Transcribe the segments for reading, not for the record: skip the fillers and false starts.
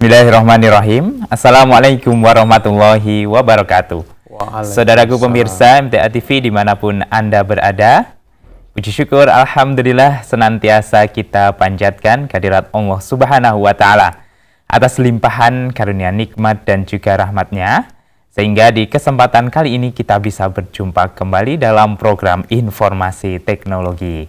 Bismillahirrahmanirrahim. Assalamualaikum warahmatullahi wabarakatuh. Saudaraku pemirsa MTA TV dimanapun Anda berada, puji syukur Alhamdulillah senantiasa kita panjatkan kehadirat Allah Subhanahu wa Ta'ala atas limpahan karunia nikmat dan juga rahmatnya, sehingga di kesempatan kali ini kita bisa berjumpa kembali dalam program Informasi Teknologi.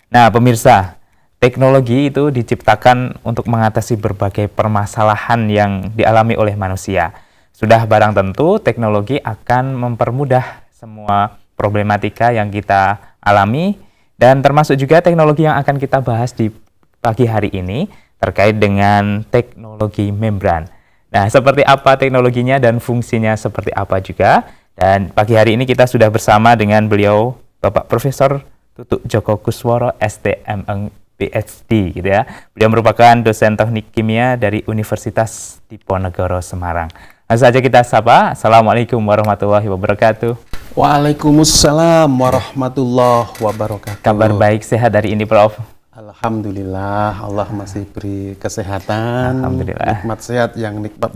Nah pemirsa, teknologi itu diciptakan untuk mengatasi berbagai permasalahan yang dialami oleh manusia. Sudah barang tentu teknologi akan mempermudah semua problematika yang kita alami, dan termasuk juga teknologi yang akan kita bahas di pagi hari ini terkait dengan teknologi membran. Nah, seperti apa teknologinya dan fungsinya seperti apa juga. Dan pagi hari ini kita sudah bersama dengan beliau Bapak Profesor Tutuk Joko Kusworo STM PhD gitu ya. Beliau merupakan dosen teknik kimia dari Universitas Diponegoro Semarang. Langsung saja kita sapa. Assalamualaikum warahmatullahi wabarakatuh. Waalaikumsalam warahmatullahi wabarakatuh. Kabar baik, sehat hari ini Prof? Alhamdulillah, Allah masih beri kesehatan. Alhamdulillah. Nikmat sehat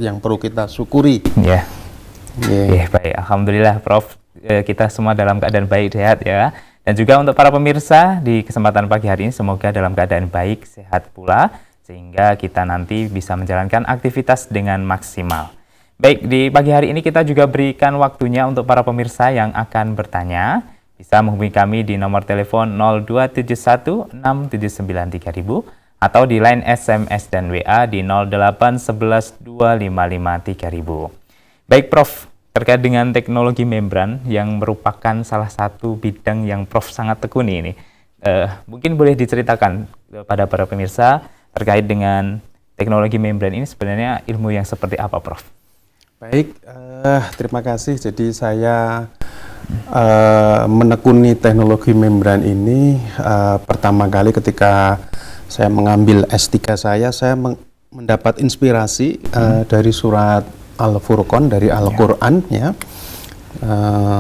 yang perlu kita syukuri. Ya. Yeah. Baik, alhamdulillah Prof. Kita semua dalam keadaan baik, sehat ya. Dan juga untuk para pemirsa di kesempatan pagi hari ini semoga dalam keadaan baik, sehat pula, sehingga kita nanti bisa menjalankan aktivitas dengan maksimal. Baik, di pagi hari ini kita juga berikan waktunya untuk para pemirsa yang akan bertanya. Bisa menghubungi kami di nomor telepon 02716793000 atau di line SMS dan WA di 08112553000. Baik Prof, terkait dengan teknologi membran yang merupakan salah satu bidang yang Prof sangat tekuni ini, mungkin boleh diceritakan kepada para pemirsa terkait dengan teknologi membran ini sebenarnya ilmu yang seperti apa Prof? Baik, terima kasih. Jadi saya menekuni teknologi membran ini pertama kali ketika saya mengambil S3 saya mendapat inspirasi dari surat Al-Furqan dari Al-Quran ya.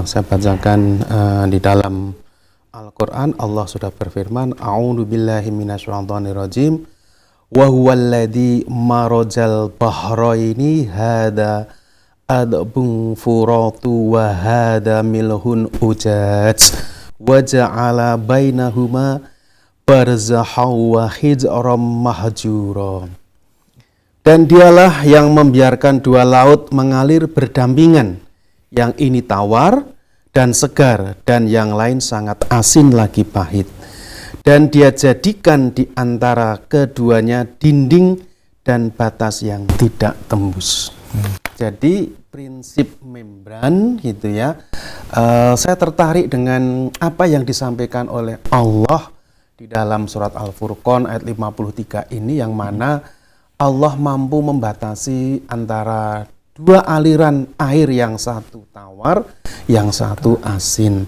Saya bacakan di dalam Al-Quran, Allah sudah berfirman, A'udzu billahi minasyaitonir rajim, wa huwallazi marajal bahraini hada adbun furatu wa hada milhun ujaj wa ja'ala bainahuma barzahu wa hijram mahjura. Dan dialah yang membiarkan dua laut mengalir berdampingan, yang ini tawar dan segar, dan yang lain sangat asin lagi pahit. Dan dia jadikan di antara keduanya dinding dan batas yang tidak tembus. Jadi prinsip membran gitu ya, saya tertarik dengan apa yang disampaikan oleh Allah di dalam surat Al-Furqan ayat 53 ini, yang mana Allah mampu membatasi antara dua aliran air, yang satu tawar, yang satu asin.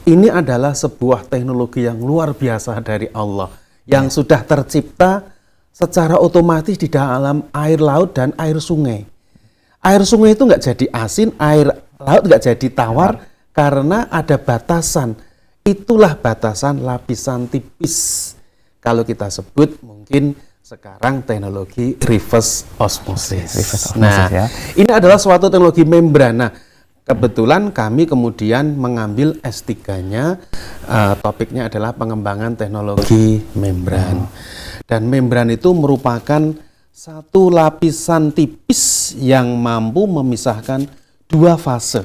Ini adalah sebuah teknologi yang luar biasa dari Allah, yang sudah tercipta secara otomatis di dalam air laut dan air sungai. Air sungai itu nggak jadi asin, air laut nggak jadi tawar, karena ada batasan. Itulah batasan lapisan tipis. Kalau kita sebut mungkin sekarang teknologi reverse osmosis. Nah, ya. Ini adalah suatu teknologi membran. Nah, kebetulan kami kemudian mengambil S3-nya, topiknya adalah pengembangan teknologi membran. Dan membran itu merupakan satu lapisan tipis yang mampu memisahkan dua fase.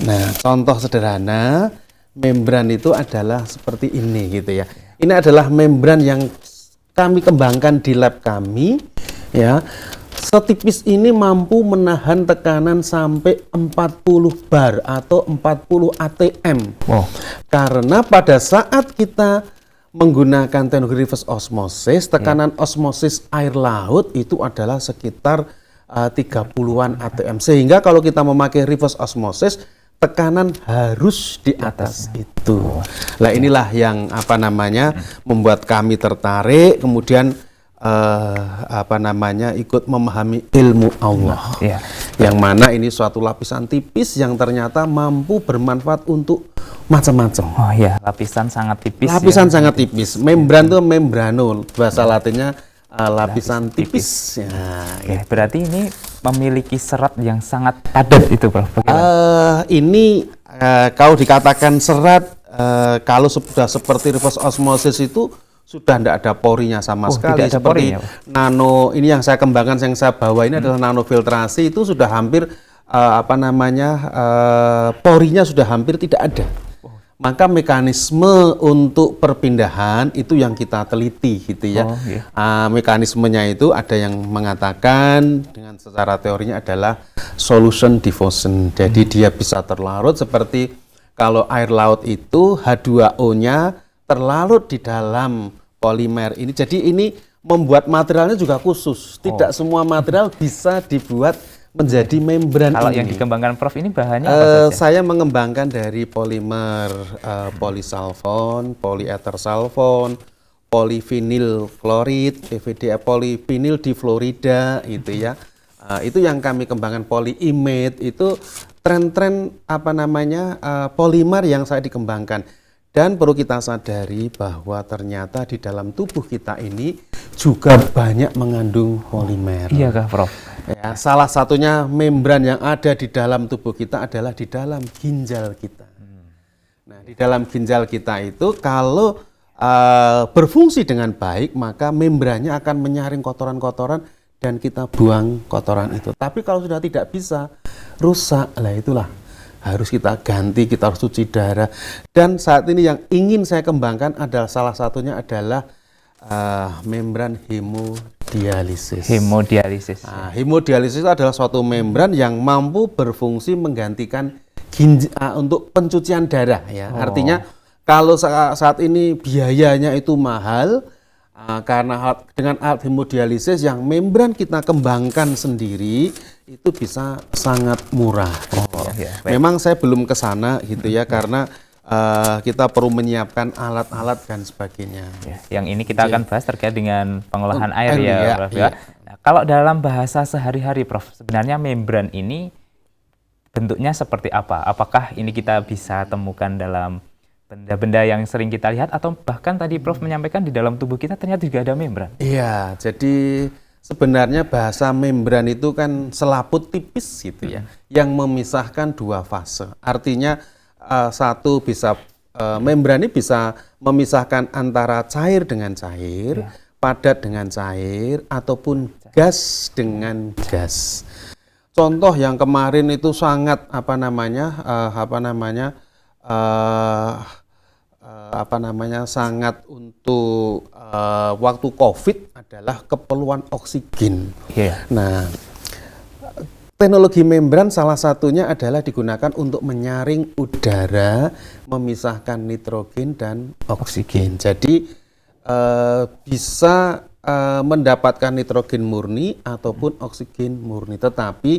Nah, contoh sederhana, membran itu adalah seperti ini gitu ya. Ini adalah membran yang kami kembangkan di lab kami ya. Setipis ini mampu menahan tekanan sampai 40 bar atau 40 atm. Karena pada saat kita menggunakan teknologi reverse osmosis, tekanan osmosis air laut itu adalah sekitar 30-an atm. Sehingga kalau kita memakai reverse osmosis, tekanan harus di atas itu. Nah, inilah yang membuat kami tertarik, kemudian ikut memahami ilmu Allah. Yang mana ini suatu lapisan tipis yang ternyata mampu bermanfaat untuk macam-macam. Oh iya, lapisan sangat tipis. Lapisan sangat tipis. Membran itu membranul, bahasa Latinnya lapisan tipis. Ya, Oke, berarti ini memiliki serat yang sangat padat itu, Prof. Ini kalau dikatakan serat, kalau sudah seperti reverse osmosis itu sudah tidak ada porinya sama sekali. Tidak ada Seperti porinya, nano, ini yang saya kembangkan, yang saya bawa ini adalah nanofiltrasi, itu sudah hampir porinya sudah hampir tidak ada. Maka mekanisme untuk perpindahan itu yang kita teliti gitu ya. Mekanismenya itu ada yang mengatakan dengan secara teorinya adalah solution diffusion. Jadi dia bisa terlarut seperti kalau air laut itu H2O-nya terlarut di dalam polimer ini. Jadi ini membuat materialnya juga khusus. Tidak semua material bisa dibuat menjadi membran. Kalau ini. yang dikembangkan Prof ini bahannya apa saja? Saya mengembangkan dari polimer polisulfon, polietersulfon, polivinil klorid, PVDA, polivinil difluorida gitu ya. Itu yang kami kembangkan. Polyimide itu tren-tren polimer yang saya dikembangkan. Dan perlu kita sadari bahwa ternyata di dalam tubuh kita ini juga banyak mengandung polimer. Iya kah, Prof? Ya, salah satunya membran yang ada di dalam tubuh kita adalah di dalam ginjal kita. Nah, di dalam ginjal kita itu kalau berfungsi dengan baik, maka membrannya akan menyaring kotoran-kotoran dan kita buang kotoran itu. Tapi kalau sudah tidak bisa, rusak, lah itulah harus kita ganti, kita harus cuci darah. Dan saat ini yang ingin saya kembangkan adalah salah satunya adalah membran hemodialisis. Hemodialisis. Hemodialisis itu adalah suatu membran yang mampu berfungsi menggantikan untuk pencucian darah ya. Artinya kalau saat ini biayanya itu mahal, karena dengan alat hemodialisis yang membran kita kembangkan sendiri itu bisa sangat murah. Memang saya belum ke sana gitu ya, karena kita perlu menyiapkan alat-alat dan sebagainya. Yang ini kita akan bahas terkait dengan pengolahan air ya, Prof. Ya. Nah, kalau dalam bahasa sehari-hari, Prof, sebenarnya membran ini bentuknya seperti apa? Apakah ini kita bisa temukan dalam benda-benda yang sering kita lihat, atau bahkan tadi Prof menyampaikan di dalam tubuh kita ternyata juga ada membran? Iya, jadi sebenarnya bahasa membran itu kan selaput tipis gitu ya, yang memisahkan dua fase. Artinya membran ini bisa memisahkan antara cair dengan cair, padat dengan cair, ataupun gas dengan gas. Contoh yang kemarin itu sangat sangat untuk waktu COVID adalah keperluan oksigen. Nah, teknologi membran salah satunya adalah digunakan untuk menyaring udara, memisahkan nitrogen dan oksigen. Jadi bisa mendapatkan nitrogen murni ataupun oksigen murni. Tetapi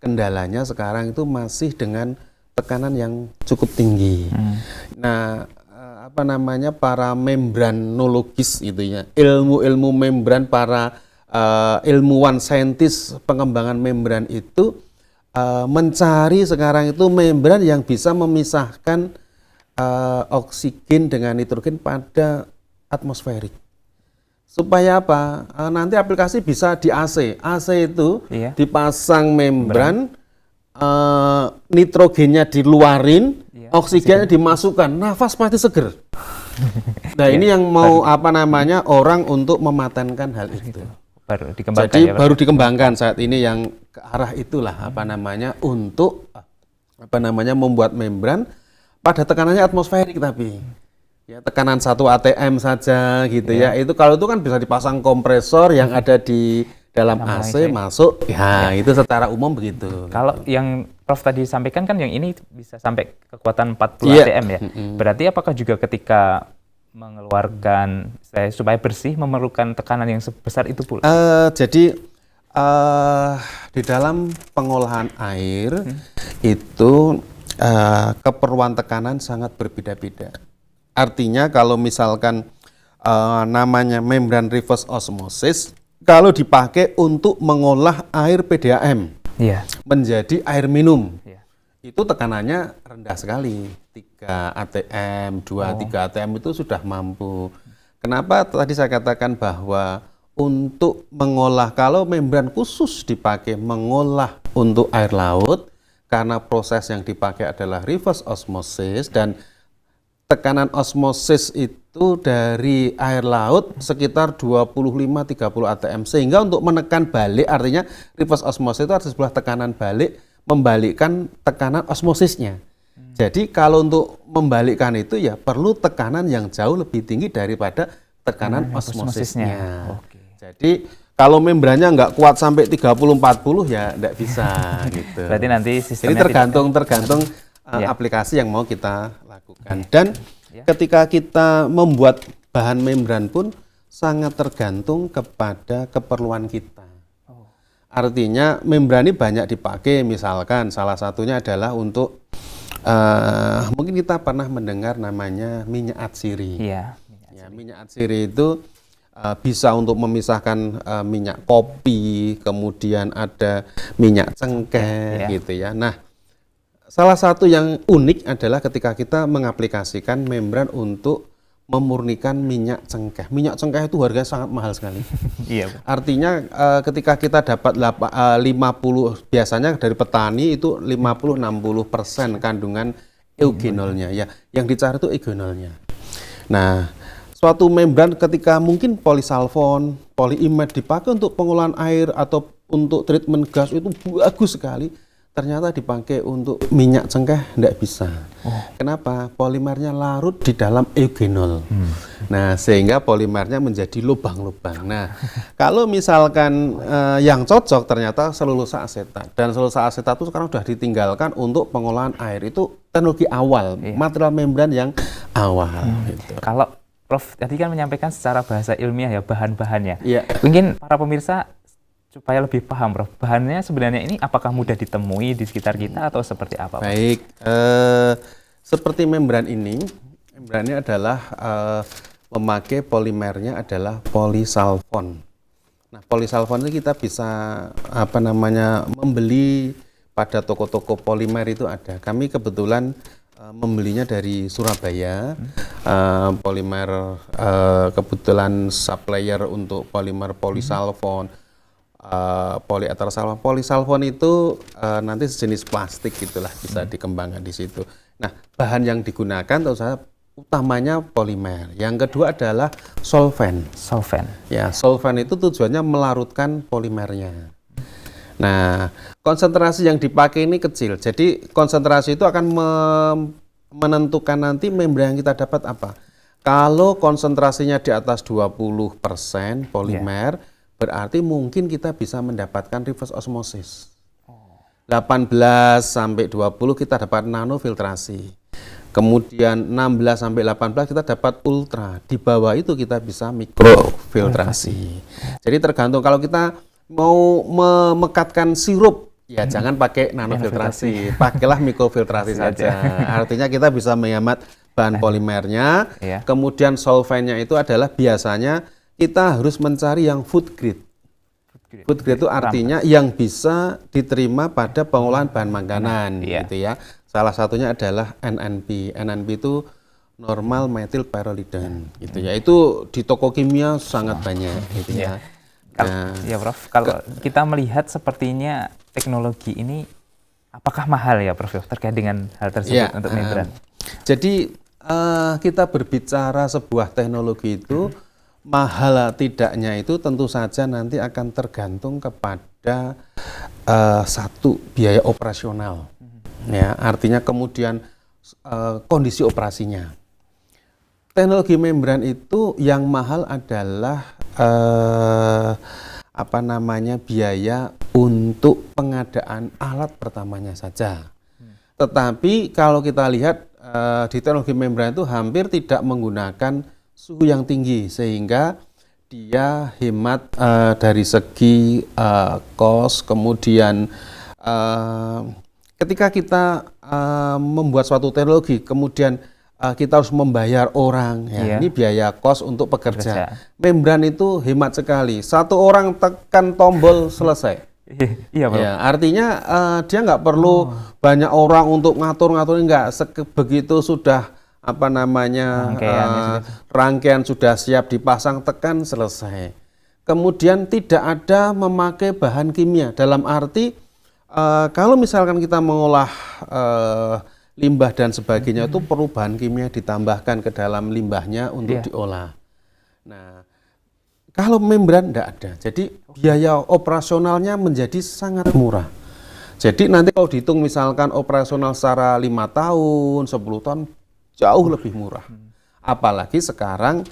kendalanya sekarang itu masih dengan tekanan yang cukup tinggi. Nah, para membranologis itu ya, ilmu-ilmu membran, para ilmuwan saintis pengembangan membran itu mencari sekarang itu membran yang bisa memisahkan oksigen dengan nitrogen pada atmosferik. Supaya apa? Nanti aplikasi bisa di AC. AC itu dipasang membran, nitrogennya diluarin, oksigennya dimasukkan, nafas pasti seger. Nah, ini yang mau orang untuk mematenkan hal itu. Baru dikembangkan. Jadi baru dikembangkan saat ini yang ke arah itulah untuk membuat membran pada tekanannya atmosferik, tapi ya tekanan 1 atm saja gitu ya. Itu kalau itu kan bisa dipasang kompresor yang ada di dalam AC masuk. Ya, itu secara umum begitu. Kalau yang Prof tadi sampaikan kan yang ini bisa sampai kekuatan 40 atm ya. Berarti apakah juga ketika mengeluarkan supaya bersih memerlukan tekanan yang sebesar itu pula? Jadi di dalam pengolahan air itu keperluan tekanan sangat berbeda-beda. Artinya kalau misalkan namanya membran reverse osmosis, kalau dipakai untuk mengolah air PDAM menjadi air minum, itu tekanannya rendah sekali, 3 atm, 2-3 atm itu sudah mampu. Kenapa tadi saya katakan bahwa untuk mengolah. Kalau membran khusus dipakai mengolah untuk air laut, karena proses yang dipakai adalah reverse osmosis dan tekanan osmosis itu dari air laut sekitar 25-30 atm, sehingga untuk menekan balik, artinya reverse osmosis itu ada sebuah tekanan balik membalikkan tekanan osmosisnya. Jadi kalau untuk membalikkan itu ya perlu tekanan yang jauh lebih tinggi daripada tekanan osmosisnya. Jadi kalau membrannya nggak kuat sampai 30-40 ya nggak bisa gitu. Berarti nanti sistemnya jadi tergantung aplikasi yang mau kita lakukan. Dan ketika kita membuat bahan membran pun sangat tergantung kepada keperluan kita. Artinya membran ini banyak dipakai, misalkan salah satunya adalah untuk mungkin kita pernah mendengar namanya minyak atsiri. Minyak atsiri itu bisa untuk memisahkan minyak kopi, kemudian ada minyak cengkeh gitu ya. Nah, salah satu yang unik adalah ketika kita mengaplikasikan membran untuk memurnikan minyak cengkeh. Minyak cengkeh itu harganya sangat mahal sekali. Artinya ketika kita dapat 50, biasanya dari petani itu 50-60% kandungan eugenolnya ya. Yang dicari itu eugenolnya. Nah, suatu membran ketika mungkin polisalfon, polyimed dipakai untuk pengolahan air atau untuk treatment gas itu bagus sekali. Ternyata dipakai untuk minyak cengkeh tidak bisa. Kenapa? Polimernya larut di dalam eugenol. Nah, sehingga polimernya menjadi lubang-lubang. Nah, kalau misalkan yang cocok ternyata selulosa asetat. Dan selulosa asetat itu sekarang sudah ditinggalkan untuk pengolahan air. Itu teknologi awal, material membran yang awal. Gitu. Kalau Prof tadi kan menyampaikan secara bahasa ilmiah ya bahan-bahannya. Mungkin para pemirsa supaya lebih paham, Prof, bahannya sebenarnya ini apakah mudah ditemui di sekitar kita atau seperti apa, Prof? Baik, seperti membran ini adalah memakai polimernya adalah polisalfon. Nah, polisalfon itu kita bisa membeli pada toko-toko polimer itu ada. Kami kebetulan membelinya dari Surabaya, polimer kebetulan supplier untuk polimer polisalfon. Polietersalfon. Polisalfon itu nanti sejenis plastik gitulah, bisa dikembangkan di situ. Nah, bahan yang digunakan tentu saja utamanya polimer. Yang kedua adalah solvent. Ya, solvent itu tujuannya melarutkan polimernya. Nah, konsentrasi yang dipakai ini kecil. Jadi konsentrasi itu akan menentukan nanti membran yang kita dapat apa. Kalau konsentrasinya di atas 20% polimer, berarti mungkin kita bisa mendapatkan reverse osmosis. 18 sampai 20 kita dapat nanofiltrasi. Kemudian 16 sampai 18 kita dapat ultra. Di bawah itu kita bisa mikrofiltrasi. Jadi tergantung, kalau kita mau memekatkan sirup, ya jangan pakai nanofiltrasi, pakailah mikrofiltrasi saja. Artinya kita bisa menghemat bahan polimernya. Kemudian solventnya itu adalah biasanya kita harus mencari yang food grade. Food grade itu artinya yang bisa diterima pada pengolahan bahan makanan, gitu ya. Salah satunya adalah NNP. NNP itu normal methyl pyrrolidine, gitu ya. Itu di toko kimia sangat banyak, gitu ya. Ya, Prof. Kalau kita melihat sepertinya teknologi ini apakah mahal ya, Prof, terkait dengan hal tersebut untuk membran? Jadi kita berbicara sebuah teknologi itu mahal tidaknya itu tentu saja nanti akan tergantung kepada satu, biaya operasional, ya, artinya kemudian kondisi operasinya. Teknologi membran itu yang mahal adalah biaya untuk pengadaan alat pertamanya saja. Tetapi kalau kita lihat di teknologi membran itu hampir tidak menggunakan suhu yang tinggi, sehingga dia hemat dari segi cost. Kemudian ketika kita membuat suatu teknologi, kemudian kita harus membayar orang, ya, ini biaya cost untuk pekerja. Membran itu hemat sekali, satu orang tekan tombol selesai. Artinya dia nggak perlu banyak orang untuk ngatur-ngatur, enggak, begitu sudah rangkaian sudah siap dipasang, tekan, selesai. kemudian tidak ada memakai bahan kimia. Dalam arti kalau misalkan kita mengolah limbah dan sebagainya itu perlu bahan kimia ditambahkan ke dalam limbahnya untuk diolah. Nah, kalau membran tidak ada, jadi biaya operasionalnya menjadi sangat murah. Jadi nanti kalau dihitung misalkan operasional secara 5 tahun, 10 tahun, jauh lebih murah. Apalagi sekarang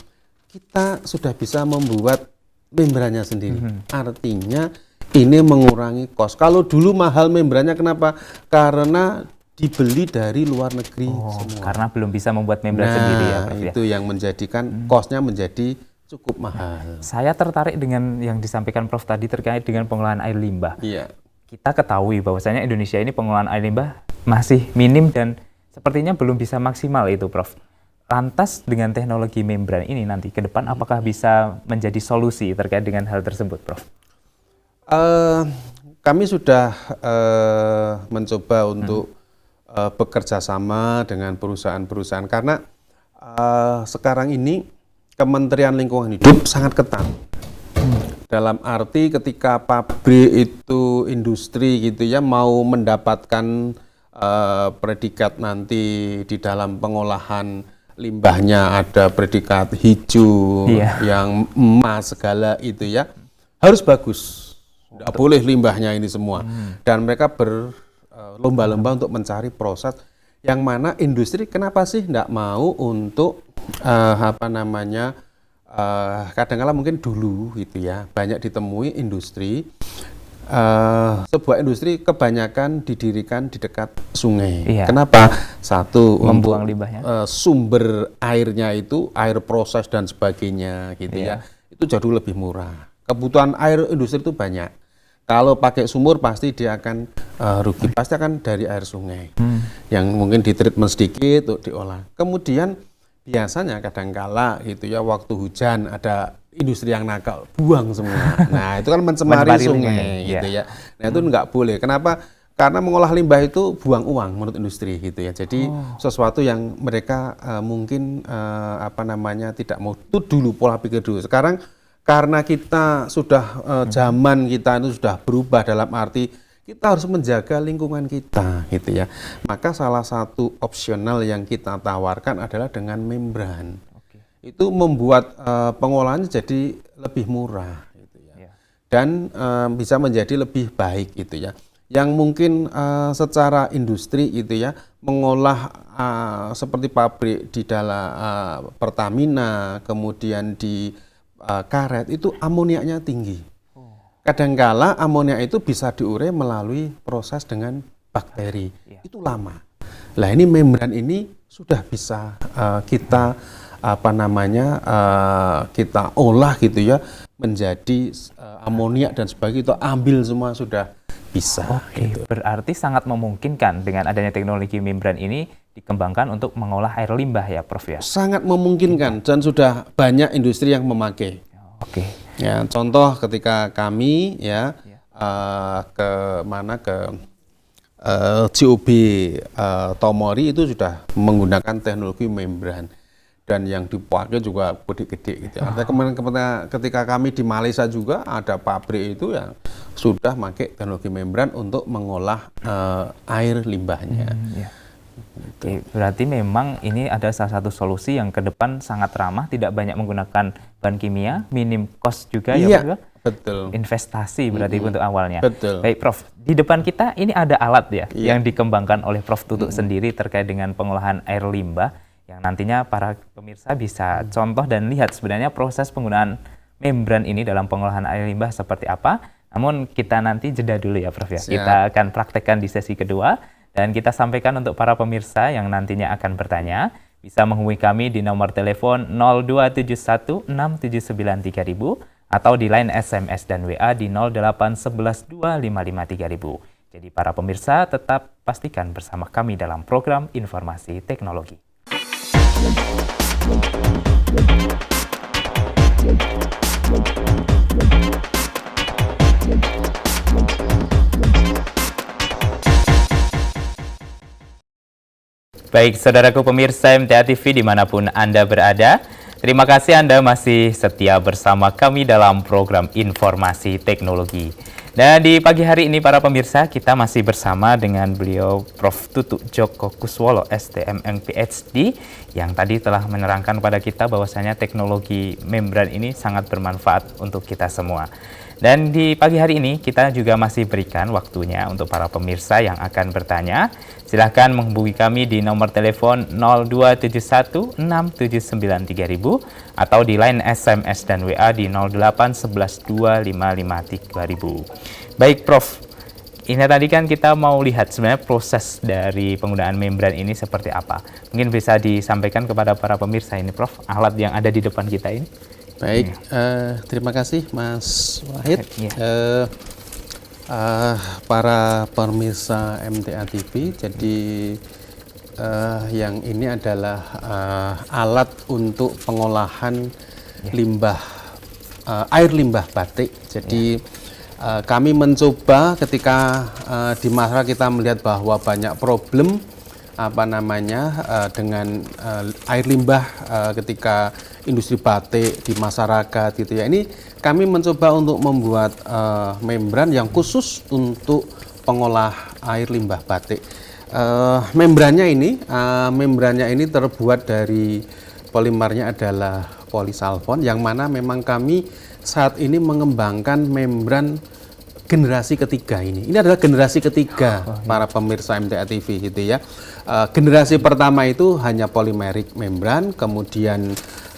kita sudah bisa membuat membrannya sendiri. Artinya ini mengurangi kos. Kalau dulu mahal membrannya, kenapa? Karena dibeli dari luar negeri semua. Karena belum bisa membuat membran sendiri ya, Prof. Itu yang menjadikan kosnya menjadi cukup mahal. Saya tertarik dengan yang disampaikan Prof tadi terkait dengan pengolahan air limbah. Iya. Kita ketahui bahwasanya Indonesia ini pengolahan air limbah masih minim dan sepertinya belum bisa maksimal itu, Prof. Lantas dengan teknologi membran ini nanti ke depan apakah bisa menjadi solusi terkait dengan hal tersebut, Prof? Kami sudah mencoba untuk bekerja sama dengan perusahaan-perusahaan karena sekarang ini Kementerian Lingkungan Hidup sangat ketat. Dalam arti ketika pabrik itu industri gitu ya mau mendapatkan predikat nanti di dalam pengolahan limbahnya ada predikat hijau yang emas segala itu ya harus bagus. Tidak boleh limbahnya ini semua. Dan mereka berlomba-lomba untuk mencari proses yang mana industri kenapa sih tidak mau untuk kadang-kala mungkin dulu gitu ya banyak ditemui industri sebuah industri kebanyakan didirikan di dekat sungai. Kenapa? Satu, membuang untuk limbahnya. Sumber airnya itu air proses dan sebagainya gitu ya itu jauh lebih murah. Kebutuhan air industri itu banyak. Kalau pakai sumur pasti dia akan rugi, pasti akan dari air sungai yang mungkin ditreatment sedikit untuk diolah. Kemudian biasanya kadangkala gitu ya waktu hujan ada industri yang nakal buang semua. Nah itu kan mencemari sungai gitu ya. Nah itu nggak boleh. Kenapa? Karena mengolah limbah itu buang uang menurut industri gitu ya. Jadi sesuatu yang mereka mungkin tidak mau. Itu dulu pola pikir dulu. Sekarang karena kita sudah zaman kita itu sudah berubah dalam arti kita harus menjaga lingkungan kita gitu ya. Maka salah satu opsional yang kita tawarkan adalah dengan membran. Itu membuat pengolahannya jadi lebih murah gitu ya. Dan bisa menjadi lebih baik gitu ya. Yang mungkin secara industri gitu ya mengolah seperti pabrik di dalam Pertamina, kemudian di karet itu amoniaknya tinggi. Kadangkala amonia itu bisa diurai melalui proses dengan bakteri. Itu lama. Lah ini membran ini sudah bisa kita kita olah gitu ya menjadi amoniak dan sebagainya, itu ambil semua sudah bisa. Gitu. Berarti sangat memungkinkan dengan adanya teknologi membran ini dikembangkan untuk mengolah air limbah ya, Prof ya. Sangat memungkinkan dan sudah banyak industri yang memakai. Ya, contoh ketika kami ke COB Tomori itu sudah menggunakan teknologi membran dan yang dipakai juga gede-gede gitu. Artinya ketika kami di Malaysia juga ada pabrik itu yang sudah pakai teknologi membran untuk mengolah air limbahnya. Berarti memang ini ada salah satu solusi yang ke depan sangat ramah, tidak banyak menggunakan bahan kimia, minim cost juga ya, betul. Investasi berarti untuk awalnya. Betul. Baik, Prof. Di depan kita ini ada alat ya yang dikembangkan oleh Prof Tutut sendiri terkait dengan pengolahan air limbah yang nantinya para pemirsa bisa contoh dan lihat sebenarnya proses penggunaan membran ini dalam pengolahan air limbah seperti apa. Namun kita nanti jeda dulu ya, Prof ya. Siap. Kita akan praktekkan di sesi kedua. Dan kita sampaikan untuk para pemirsa yang nantinya akan bertanya, bisa menghubungi kami di nomor telepon 02716793000 atau di line SMS dan WA di 08112553000. Jadi para pemirsa tetap pastikan bersama kami dalam program Informasi Teknologi. Baik, saudaraku pemirsa MTA TV dimanapun Anda berada, Terima kasih Anda masih setia bersama kami dalam program Informasi Teknologi. Dan di pagi hari ini para pemirsa, kita masih bersama dengan beliau Prof. Tutu Djoko Kuswolo, STMM PhD, yang tadi telah menerangkan kepada kita bahwasanya teknologi membran ini sangat bermanfaat untuk kita semua. Dan di pagi hari ini kita juga masih berikan waktunya untuk para pemirsa yang akan bertanya. Silahkan menghubungi kami di nomor telepon 02716793.000 atau di line SMS dan WA di 08112553000. Baik Prof, ini tadi kan kita mau lihat sebenarnya proses dari penggunaan membran ini seperti apa. Mungkin bisa disampaikan kepada para pemirsa ini Prof, alat yang ada di depan kita ini. Baik, terima kasih Mas Wahid. Para pemirsa MTA TV, jadi yang ini adalah alat untuk pengolahan limbah air limbah batik. Jadi kami mencoba ketika di masyarakat kita melihat bahwa banyak problem dengan air limbah ketika industri batik di masyarakat gitu ya. Ini kami mencoba untuk membuat membran yang khusus untuk pengolah air limbah batik. Membrannya ini terbuat dari polimernya adalah polisalfon, yang mana memang kami saat ini mengembangkan membran generasi ketiga ini. Ini adalah generasi ketiga para pemirsa MTA TV gitu ya. Generasi pertama itu hanya polymeric membran, kemudian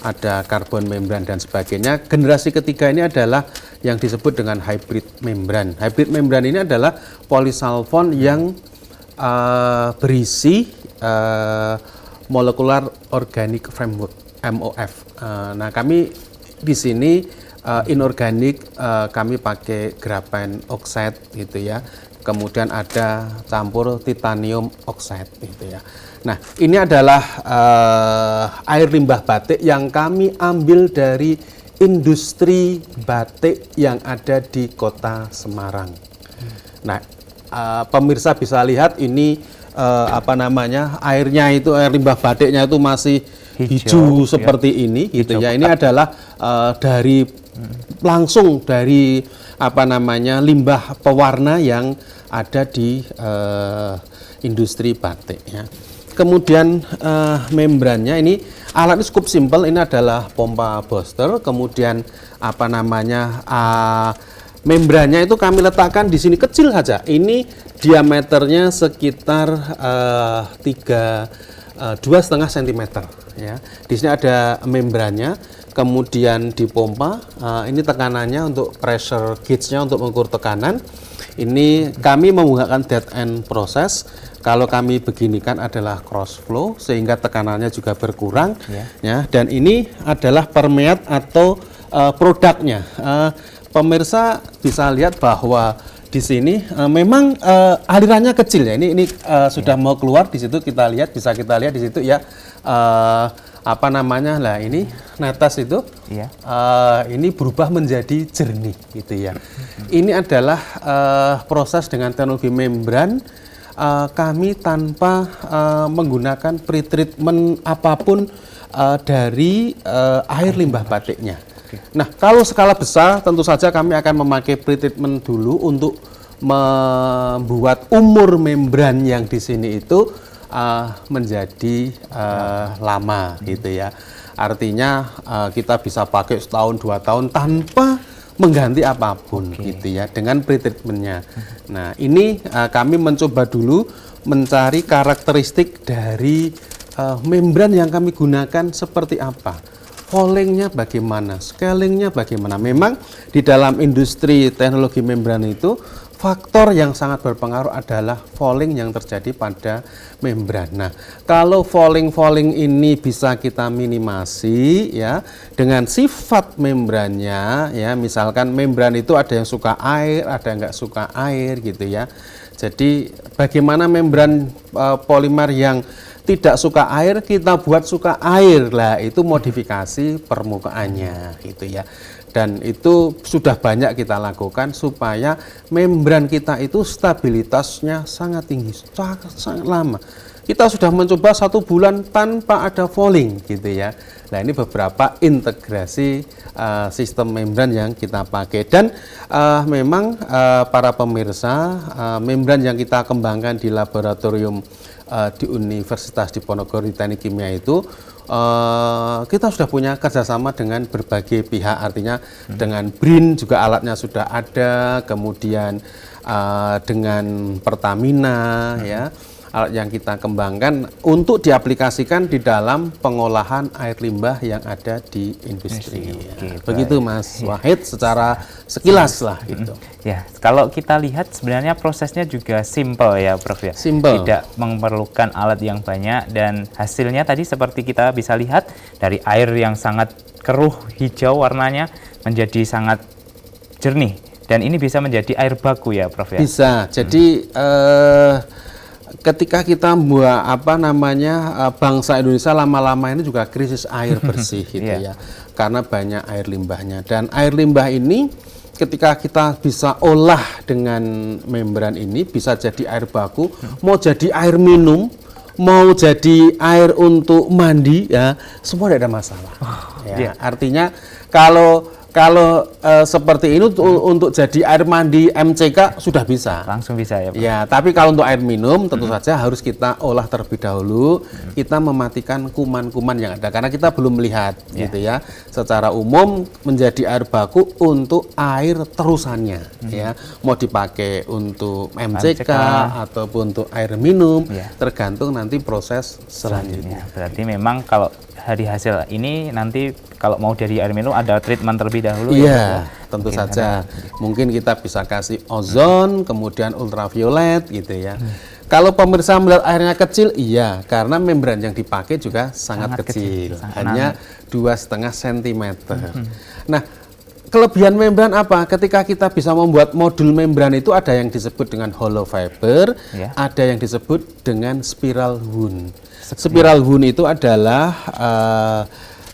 ada karbon membran dan sebagainya. Generasi ketiga ini adalah yang disebut dengan hybrid membran. Hybrid membran ini adalah polisalfon yang berisi molecular organic framework (MOF). Nah, kami di sini inorganik kami pakai graphene oxide gitu ya. Kemudian ada campur titanium oxide gitu ya. Nah, ini adalah air limbah batik yang kami ambil dari industri batik yang ada di Kota Semarang. Nah, pemirsa bisa lihat ini airnya itu, air limbah batiknya itu masih hijau seperti ini gitu ya. Ini adalah langsung dari limbah pewarna yang ada di industri batik ya. Kemudian membrannya ini alatnya cukup simpel, ini adalah pompa booster. Kemudian membrannya itu kami letakkan di sini kecil saja. Ini diameternya sekitar 2,5 cm ya. Di sini ada membrannya, kemudian dipompa. Ini tekanannya untuk pressure gauge-nya untuk mengukur tekanan. Ini kami menggunakan dead end proses. Kalau kami beginikan adalah cross flow sehingga tekanannya juga berkurang ya. Dan ini adalah permeat atau produknya. Pemirsa bisa lihat bahwa di sini memang alirannya kecil ya. Ini sudah mau keluar di situ, kita lihat, bisa kita lihat di situ ya. Ini netes itu ini berubah menjadi jernih gitu ya. Ini adalah proses dengan teknologi membran. Kami tanpa menggunakan pretreatment apapun dari air limbah batiknya. Nah, kalau skala besar tentu saja kami akan memakai pretreatment dulu untuk membuat umur membran yang di sini itu menjadi lama gitu ya. Artinya kita bisa pakai setahun 2 tahun tanpa mengganti apapun gitu ya dengan pretreatmentnya. Nah, ini kami mencoba dulu mencari karakteristik dari membran yang kami gunakan seperti apa, fouling-nya bagaimana, scaling-nya bagaimana. Memang di dalam industri teknologi membran itu faktor yang sangat berpengaruh adalah fouling yang terjadi pada membran. Nah, kalau fouling ini bisa kita minimasi ya dengan sifat membrannya ya, misalkan membran itu ada yang suka air, ada yang nggak suka air gitu ya. Jadi bagaimana membran polimer yang tidak suka air kita buat suka air lah, itu modifikasi permukaannya gitu ya. Dan itu sudah banyak kita lakukan supaya membran kita itu stabilitasnya sangat tinggi, sangat lama. kita sudah mencoba 1 bulan tanpa ada falling gitu ya. Nah, ini beberapa integrasi sistem membran yang kita pakai, dan memang para pemirsa, membran yang kita kembangkan di laboratorium di Universitas Diponegoro di Teknik Kimia itu kita sudah punya kerjasama dengan berbagai pihak, artinya dengan BRIN juga alatnya sudah ada, kemudian dengan Pertamina ya, alat yang kita kembangkan untuk diaplikasikan di dalam pengolahan air limbah yang ada di industri. Ya. Begitu Mas Wahid, secara sekilas lah gitu. Ya, kalau kita lihat sebenarnya prosesnya juga simple ya Prof ya. Simple. Tidak memerlukan alat yang banyak, dan hasilnya tadi seperti kita bisa lihat dari air yang sangat keruh hijau warnanya menjadi sangat jernih, dan ini bisa menjadi air baku ya Prof ya. Bisa. Jadi ketika kita buat bangsa Indonesia lama-lama ini juga krisis air bersih gitu ya, karena banyak air limbahnya, dan air limbah ini ketika kita bisa olah dengan membran ini bisa jadi air baku, mau jadi air minum, mau jadi air untuk mandi ya, semua tidak ada masalah. Artinya kalau seperti ini untuk jadi air mandi MCK sudah bisa. Langsung bisa ya Pak? Ya, tapi kalau untuk air minum tentu saja harus kita olah terlebih dahulu. Kita mematikan kuman-kuman yang ada karena kita belum melihat gitu ya. Secara umum menjadi air baku untuk air terusannya ya. Mau dipakai untuk MCK ataupun untuk air minum, tergantung nanti proses selanjutnya. Berarti memang kalau dari hasil ini nanti kalau mau dari air minum ada treatment terlebih dahulu. Iya, tentu saja. Mungkin kita bisa kasih ozon, kemudian ultraviolet gitu ya. Kalau pemirsa melihat airnya kecil, iya, karena membran yang dipakai juga sangat kecil, hanya 2,5 cm. Nah, kelebihan membran apa? Ketika kita bisa membuat modul membran itu ada yang disebut dengan hollow fiber, ada yang disebut dengan spiral wound. Spiral wound itu adalah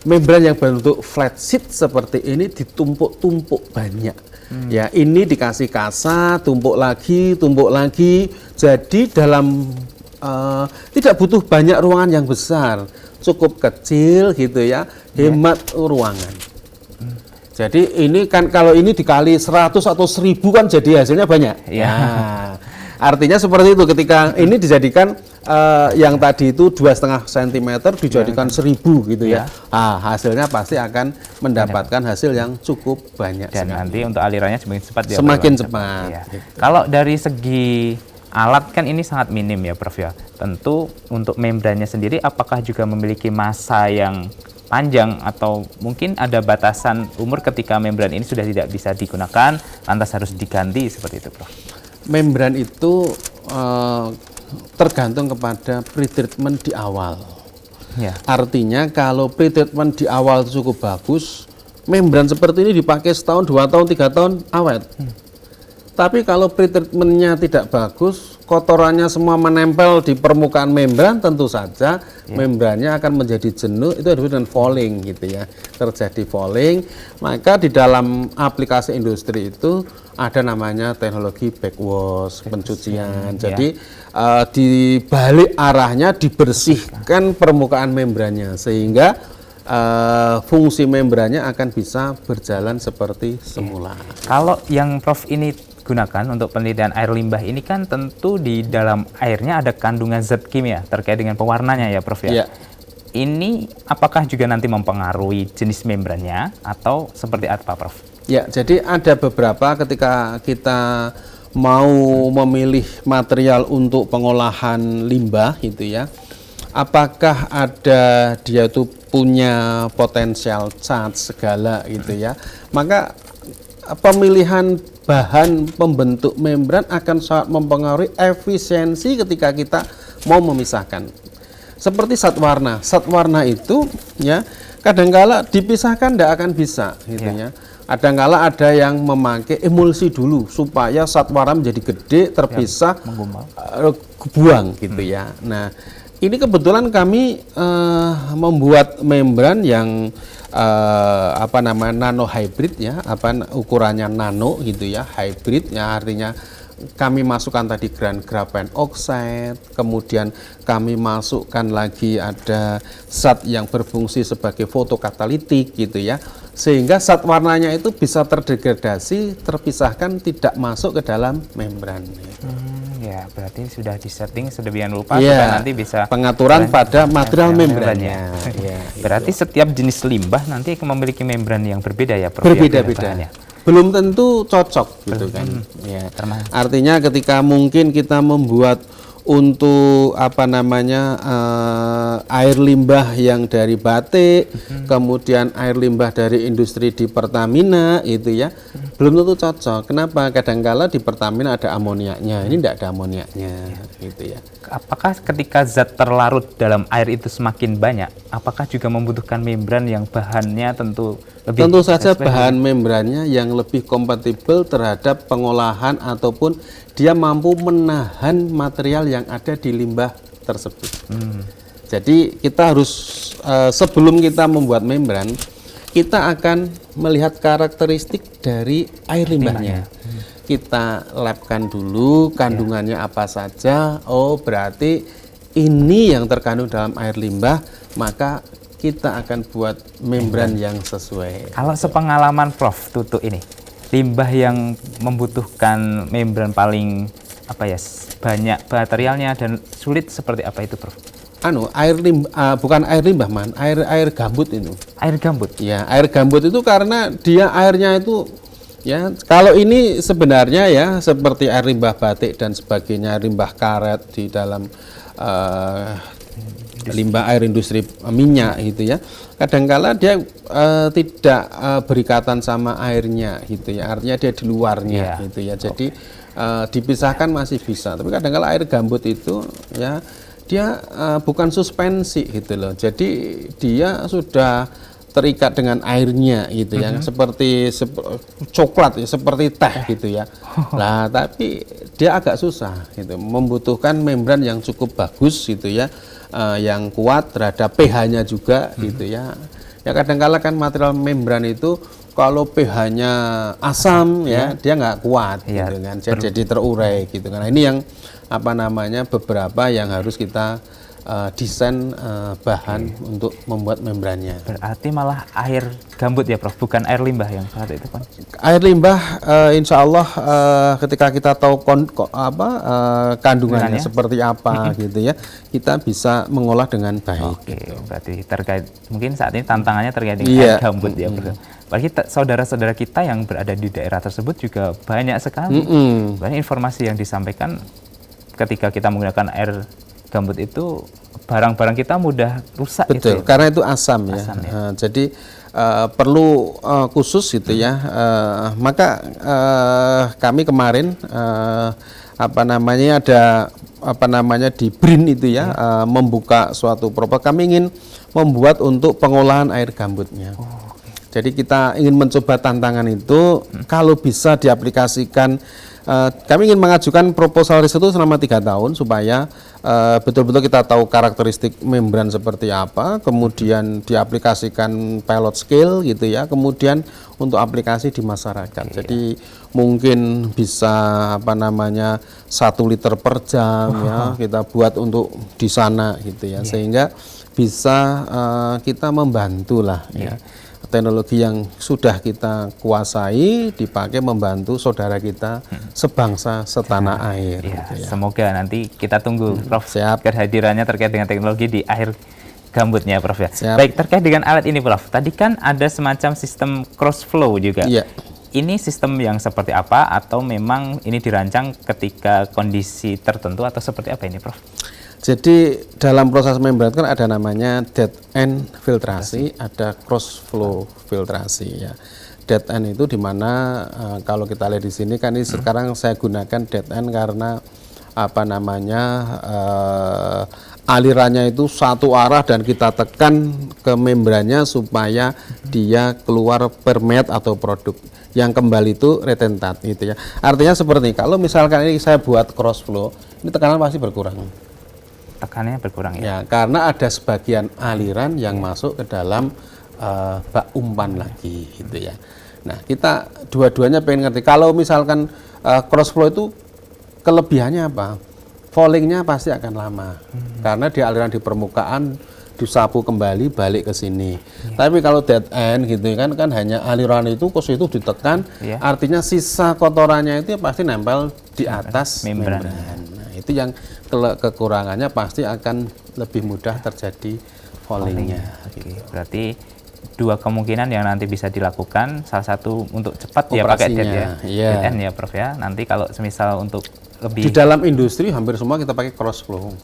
membran yang berbentuk flat sheet seperti ini ditumpuk-tumpuk banyak. Ya, ini dikasih kasa, tumpuk lagi, jadi dalam tidak butuh banyak ruangan yang besar, cukup kecil gitu ya, hemat ruangan. Jadi ini kan kalau ini dikali 100 atau 1000 kan jadi hasilnya banyak. Ya. Artinya seperti itu, ketika ini dijadikan yang tadi itu 2,5 cm dijadikan 1000 gitu ya. Hasilnya pasti akan mendapatkan hasil yang cukup banyak. Dan nanti untuk alirannya semakin cepat ya. Semakin cepat. Gitu. Kalau dari segi alat kan ini sangat minim ya Prof ya. Tentu untuk membrannya sendiri apakah juga memiliki masa yang panjang atau mungkin ada batasan umur ketika membran ini sudah tidak bisa digunakan lantas harus diganti seperti itu Prof? Membran itu tergantung kepada pre-treatment di awal. Artinya kalau pre-treatment di awal cukup bagus, membran seperti ini dipakai setahun, 2 tahun, 3 tahun awet. Tapi kalau pre-treatmentnya tidak bagus, kotorannya semua menempel di permukaan membran, tentu saja membrannya akan menjadi jenuh, itu disebut dengan falling gitu ya. Terjadi falling, maka di dalam aplikasi industri itu ada namanya teknologi backwash, pencucian. Jadi di balik arahnya dibersihkan permukaan membrannya sehingga fungsi membrannya akan bisa berjalan seperti semula. Kalau yang Prof ini gunakan untuk penelitian air limbah ini kan tentu di dalam airnya ada kandungan zat kimia terkait dengan pewarnanya ya Prof ya. Ini apakah juga nanti mempengaruhi jenis membrannya atau seperti apa Prof? Ya, jadi ada beberapa ketika kita mau memilih material untuk pengolahan limbah gitu ya. Apakah ada dia itu punya potensial cat segala gitu ya. Maka pemilihan bahan pembentuk membran akan sangat mempengaruhi efisiensi ketika kita mau memisahkan. Seperti zat warna. Zat warna itu ya kadangkala dipisahkan tidak akan bisa gitu ya. Kadangkala ada yang memakai emulsi dulu supaya zat warna menjadi gede, terpisah, buang gitu ya. Nah, ini kebetulan kami membuat membran yang nano hybrid ya, ukurannya nano gitu ya, hybrid ya, artinya kami masukkan tadi graphene oxide, kemudian kami masukkan lagi ada zat yang berfungsi sebagai fotokatalitik gitu ya, sehingga zat warnanya itu bisa terdegradasi, terpisahkan, tidak masuk ke dalam membran. Ya, berarti sudah disetting sedemikian rupa supaya nanti bisa pengaturan pada material membrannya. Berarti setiap jenis limbah nanti memiliki membran yang berbeda ya, Prof? Berbeda-beda. Belum tentu cocok gitu kan. Ya. Artinya ketika mungkin kita membuat untuk air limbah yang dari batik, kemudian air limbah dari industri di Pertamina itu ya, belum tentu cocok. Kenapa? Kadangkala di Pertamina ada amoniaknya, ini tidak ada amoniaknya gitu ya. Apakah ketika zat terlarut dalam air itu semakin banyak, apakah juga membutuhkan membran yang bahannya tentu lebih? Tentu saja bahan membrannya yang lebih kompatibel terhadap pengolahan ataupun dia mampu menahan material yang ada di limbah tersebut. Jadi kita harus sebelum kita membuat membran, kita akan melihat karakteristik dari air limbahnya. Kita labkan dulu kandungannya apa saja. Oh, berarti ini yang terkandung dalam air limbah, maka kita akan buat membran yang sesuai. Kalau sepengalaman Prof Tutu ini, limbah yang membutuhkan membran paling banyak materialnya dan sulit seperti apa itu, Prof? Air limbah, bukan air limbah man, air gambut itu. Air gambut? Ya, air gambut itu karena dia airnya itu ya, kalau ini sebenarnya ya seperti air limbah batik dan sebagainya, limbah karet di dalam limbah air industri minyak gitu ya. Kadangkala dia tidak berikatan sama airnya gitu ya. Artinya dia di luarnya gitu ya. Jadi dipisahkan masih bisa. Tapi kadangkala air gambut itu ya dia bukan suspensi gitu loh. Jadi dia sudah terikat dengan airnya gitu ya, seperti coklat ya, seperti teh gitu ya. Nah, tapi dia agak susah gitu, membutuhkan membran yang cukup bagus gitu ya, yang kuat terhadap pH-nya juga gitu ya. Ya kadang-kala kan material membran itu kalau pH-nya asam ya, dia nggak kuat gitu kan, jadi terurai gitu kan. Nah, ini yang beberapa yang harus kita desain bahan untuk membuat membrannya. Berarti malah air gambut ya, Prof, bukan air limbah yang saat itu kan? Air limbah, insya Allah ketika kita tahu kandungannya seperti apa gitu ya, kita bisa mengolah dengan baik. Gitu. Berarti terkait mungkin saat ini tantangannya terkait dengan air gambut ya, Prof. Apalagi saudara-saudara kita yang berada di daerah tersebut juga banyak sekali. Banyak informasi yang disampaikan ketika kita menggunakan air gambut itu barang-barang kita mudah rusak. Betul, karena itu asam ya. Jadi perlu khusus gitu ya. Maka kami kemarin ada di BRIN itu ya, membuka suatu proposal. Kami ingin membuat untuk pengolahan air gambutnya. Jadi kita ingin mencoba tantangan itu, kalau bisa diaplikasikan. Kami ingin mengajukan proposal riset itu selama 3 tahun supaya betul-betul kita tahu karakteristik membran seperti apa, kemudian diaplikasikan pilot scale gitu ya, kemudian untuk aplikasi di masyarakat. Jadi mungkin bisa 1 liter per jam ya kita buat untuk di sana gitu ya, sehingga bisa kita membantu lah ya. Teknologi yang sudah kita kuasai dipakai membantu saudara kita sebangsa setanah air. Gitu ya. Semoga nanti kita tunggu Prof kehadirannya terkait dengan teknologi di air gambutnya, Prof ya. Baik, terkait dengan alat ini, Prof. Tadi kan ada semacam sistem cross flow juga. Ini sistem yang seperti apa, atau memang ini dirancang ketika kondisi tertentu, atau seperti apa ini, Prof? Jadi dalam proses membran kan ada namanya dead end filtrasi, ada cross flow filtrasi ya. Dead end itu dimana kalau kita lihat di sini kan ini sekarang saya gunakan dead end karena alirannya itu satu arah dan kita tekan ke membrannya supaya dia keluar permeat atau produk. Yang kembali itu retentat gitu ya. Artinya seperti kalau misalkan ini saya buat cross flow, ini tekanan pasti berkurang. Tekanannya berkurang ya? Ya, karena ada sebagian aliran yang masuk ke dalam bak umpan lagi gitu ya. Nah, kita dua-duanya pengen ngerti. Kalau misalkan cross flow itu kelebihannya apa? Fallingnya pasti akan lama, karena di aliran di permukaan disapu kembali balik ke sini. Tapi kalau dead end gitu kan hanya aliran itu ke situ ditekan, artinya sisa kotorannya itu pasti nempel di atas membran. Nah, itu yang kekurangannya pasti akan lebih mudah terjadi fallingnya. Gitu. Berarti dua kemungkinan yang nanti bisa dilakukan, salah satu untuk cepat ya pakai dead end ya Prof ya. Nanti kalau semisal untuk lebih di dalam industri hampir semua kita pakai cross flow.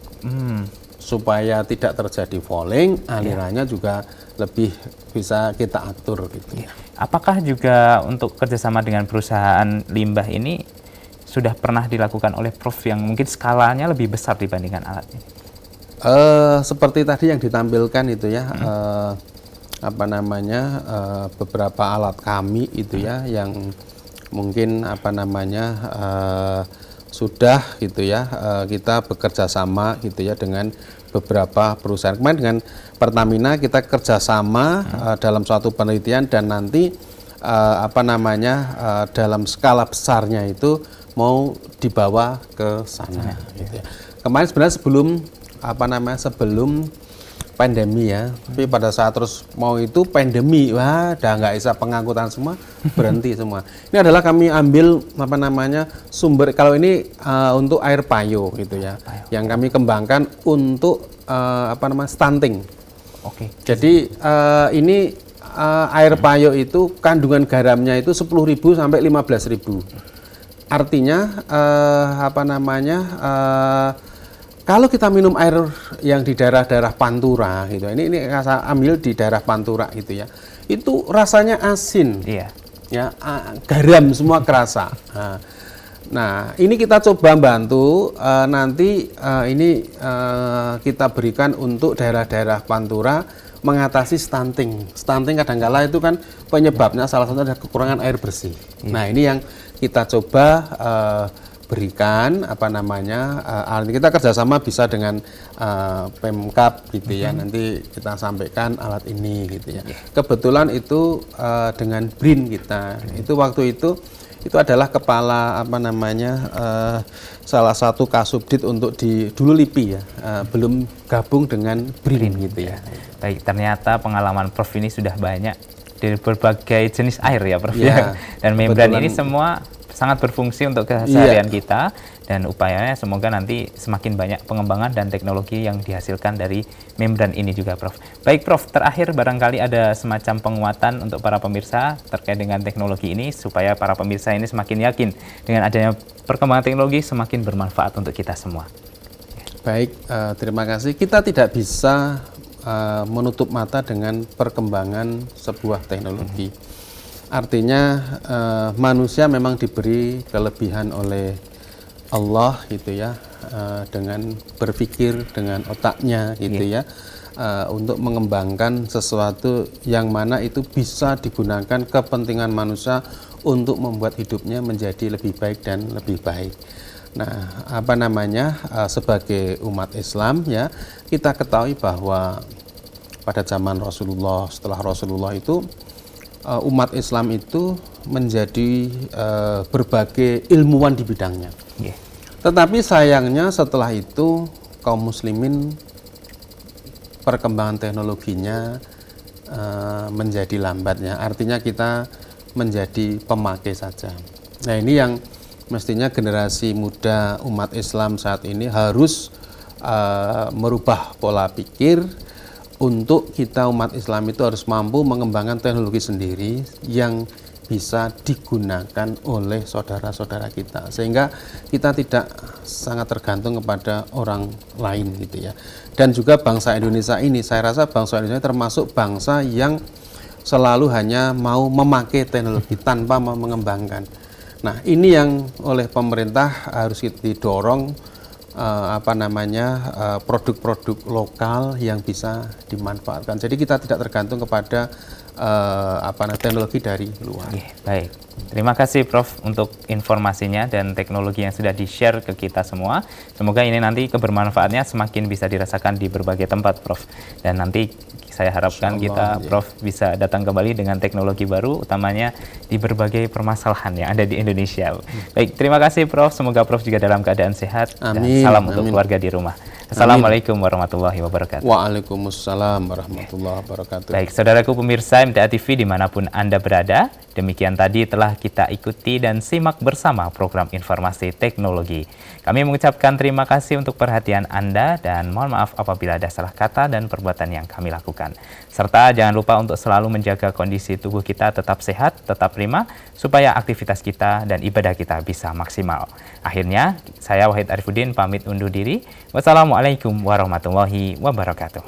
Supaya tidak terjadi falling, alirannya juga lebih bisa kita atur gitu. Apakah juga untuk kerjasama dengan perusahaan limbah ini sudah pernah dilakukan oleh Prof yang mungkin skalanya lebih besar dibandingkan alat ini? Seperti tadi yang ditampilkan itu ya, beberapa alat kami itu ya yang mungkin sudah gitu ya, kita bekerja sama gitu ya dengan beberapa perusahaan. Kemarin dengan Pertamina kita kerjasama dalam suatu penelitian, dan nanti dalam skala besarnya itu mau dibawa ke sana. Gitu ya. Kemarin sebenarnya sebelum pandemi ya, tapi pada saat terus mau itu pandemi, wah udah nggak bisa pengangkutan semua, berhenti semua. Ini adalah kami ambil sumber, kalau ini untuk air payo gitu ya, yang kami kembangkan untuk stunting. Oke. Jadi ini air payo itu kandungan garamnya itu 10.000 sampai 15.000. Artinya kalau kita minum air yang di daerah-daerah Pantura gitu, ini saya ambil di daerah Pantura gitu ya, itu rasanya asin, ya garam semua kerasa. Nah ini kita coba bantu nanti kita berikan untuk daerah-daerah Pantura mengatasi stunting. Stunting kadang-kala itu kan penyebabnya salah satu adalah kekurangan air bersih. Nah ini yang kita coba berikan kita kerjasama bisa dengan Pemkab gitu ya, nanti kita sampaikan alat ini gitu ya. Kebetulan itu dengan BRIN kita, itu waktu itu adalah kepala salah satu Kasubdit untuk dulu LIPI ya, belum gabung dengan BRIN gitu ya. Baik, ternyata pengalaman Prof ini sudah banyak dari berbagai jenis air ya Prof ya. Dan membran ini semua sangat berfungsi untuk keseharian kita, dan upayanya semoga nanti semakin banyak pengembangan dan teknologi yang dihasilkan dari membran ini juga Prof. Baik Prof, terakhir barangkali ada semacam penguatan untuk para pemirsa terkait dengan teknologi ini supaya para pemirsa ini semakin yakin dengan adanya perkembangan teknologi semakin bermanfaat untuk kita semua. Baik, terima kasih. Kita tidak bisa menutup mata dengan perkembangan sebuah teknologi. Artinya manusia memang diberi kelebihan oleh Allah gitu ya, dengan berpikir dengan otaknya gitu ya, untuk mengembangkan sesuatu yang mana itu bisa digunakan kepentingan manusia untuk membuat hidupnya menjadi lebih baik dan lebih baik. Nah, sebagai umat Islam ya, kita ketahui bahwa pada zaman Rasulullah, setelah Rasulullah itu umat Islam itu menjadi berbagai ilmuwan di bidangnya. Tetapi sayangnya setelah itu kaum muslimin perkembangan teknologinya menjadi lambatnya. Artinya kita menjadi pemakai saja. Nah ini yang mestinya generasi muda umat Islam saat ini harus merubah pola pikir. Untuk kita umat Islam itu harus mampu mengembangkan teknologi sendiri yang bisa digunakan oleh saudara-saudara kita, sehingga kita tidak sangat tergantung kepada orang lain gitu ya. Dan juga bangsa Indonesia ini, saya rasa bangsa Indonesia termasuk bangsa yang selalu hanya mau memakai teknologi tanpa mau mengembangkan. Nah ini yang oleh pemerintah harus didorong, produk-produk lokal yang bisa dimanfaatkan. Jadi kita tidak tergantung kepada teknologi dari luar. Oke, baik. Terima kasih Prof untuk informasinya dan teknologi yang sudah di-share ke kita semua. Semoga ini nanti kebermanfaatnya semakin bisa dirasakan di berbagai tempat, Prof. Dan nanti saya harapkan kita, Prof, bisa datang kembali dengan teknologi baru, utamanya di berbagai permasalahan yang ada di Indonesia. Baik, terima kasih Prof. Semoga Prof juga dalam keadaan sehat. Amin. Dan salam untuk keluarga di rumah. Assalamualaikum warahmatullahi wabarakatuh. Waalaikumsalam warahmatullahi wabarakatuh. Baik, saudaraku pemirsa MTA TV dimanapun Anda berada, demikian tadi telah kita ikuti dan simak bersama program informasi teknologi. Kami mengucapkan terima kasih untuk perhatian Anda dan mohon maaf apabila ada salah kata dan perbuatan yang kami lakukan. Serta jangan lupa untuk selalu menjaga kondisi tubuh kita tetap sehat, tetap prima, supaya aktivitas kita dan ibadah kita bisa maksimal. Akhirnya, saya Wahid Arifuddin pamit undur diri. Wassalamualaikum warahmatullahi wabarakatuh.